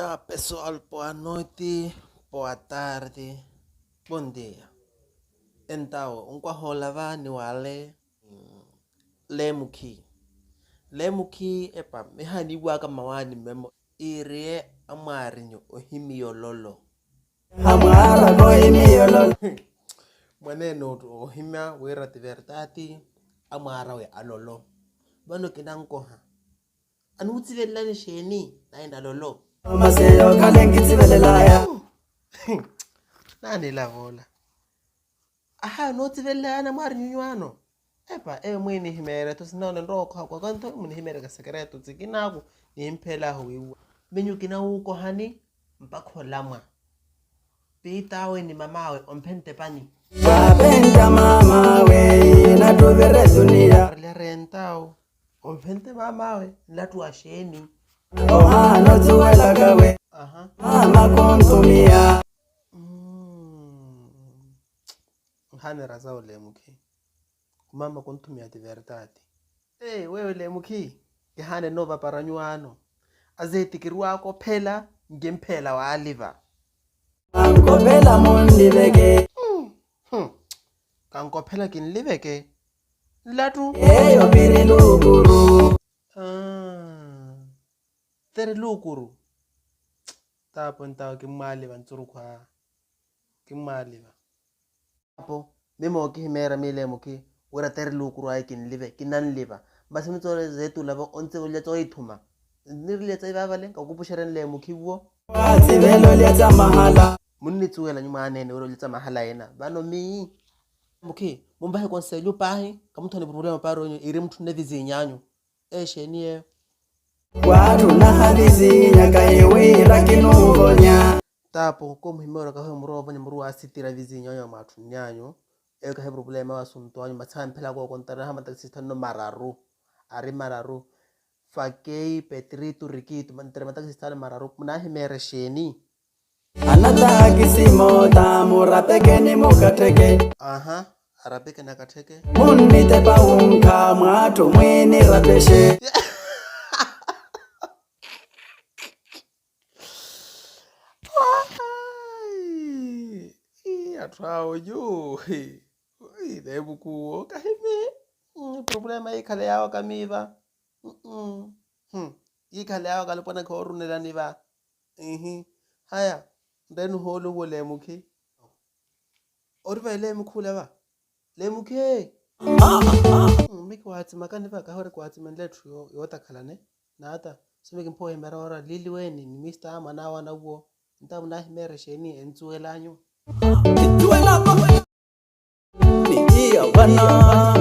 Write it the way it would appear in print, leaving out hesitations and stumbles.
dia, pessoal. Boa noite, boa tarde, bom dia. Então, kwahola ni wale lemuki. Lemuki epa mehani waka mawani memo irie amarinyo ohimiololo. Amara bohimiololo. Maneno ohimia wera tivertati amara we alolo. Bano kinankoha. Anutsivelani sheni naenda lolo. Maseyo kalengitsibelelaya. Nani lavola. Aha, no tsivelana mari nyunyano. Epa, mwini himere to sinaona ndoko kwa kanto mwini himere ka sekreto tsikinaku ni impela huiwa. Menyu kina uko hani mpakho lamwa. Pitawe ni mamawe ompente pani. Wapenda mama we na tuvere dunia. Le rentao ompente mamawe latu asheni. Oha no tuwela gawe. Aha. Mama kontumia. Hane razao lemuki. Mama kontumia di verdade. Wewe lemuki. Gehane nova paranyuano. Azeti kiruako pela ngempela wa aliva. Kankopela mondibeke. Kankopela kinlibeke. Latu. Eyo piri lukuru. Tere lukuru. Tapo ntawa kimaliva nturukwa. Kimaliva. Tapo. Mimo kihimera mile muki. Wera tere lukuru ay kinlive. Kinanliva. Basi mitore zetu lavo onse ulyato ituma. Nirle tsa ibabale kakupusheren le muki wo. Watsibelo lyatsa mahala. Munni tsuwela nyuma anene wero lyatsa mahala yena. Bano mi. Muki. Mumbahe konselyo pahi. Kamuthoni problema paro iri mtu nevizi nyanyo. Sheniye. Watu na hadizi nyaka iwira kinuvonya. Tapo ko muhimero ka ho muro banya muro asitira vizi nyanyo matu nyanyo. Ka he problema wa sunto anyo matsampela ko kontara ha mataksistano mararu. Ari mararu. Fakei petritu rikitu mantere mataksistano mararu. Munahi mere sheni. Anata kisimo tamurapeke ni mukateke. Aha. Arapeke nakateke. Munite paunka mwatu mwini rapeshe. Atrao yo. Debu kuo kahime. Problema ikale yao kamiva. Ikale yao kalipona korunela niva. Haya. Ndenu holo wo lemuki. Oriva lemuku leva. Lemuki. Miki wati makani va kahore kwati manletru yota kalane. Nata. Sumiki mpo himera ora lili weni ni Mr. Amanawa na uo. Ntamu na himere sheni entuelanyo. Nikia wana.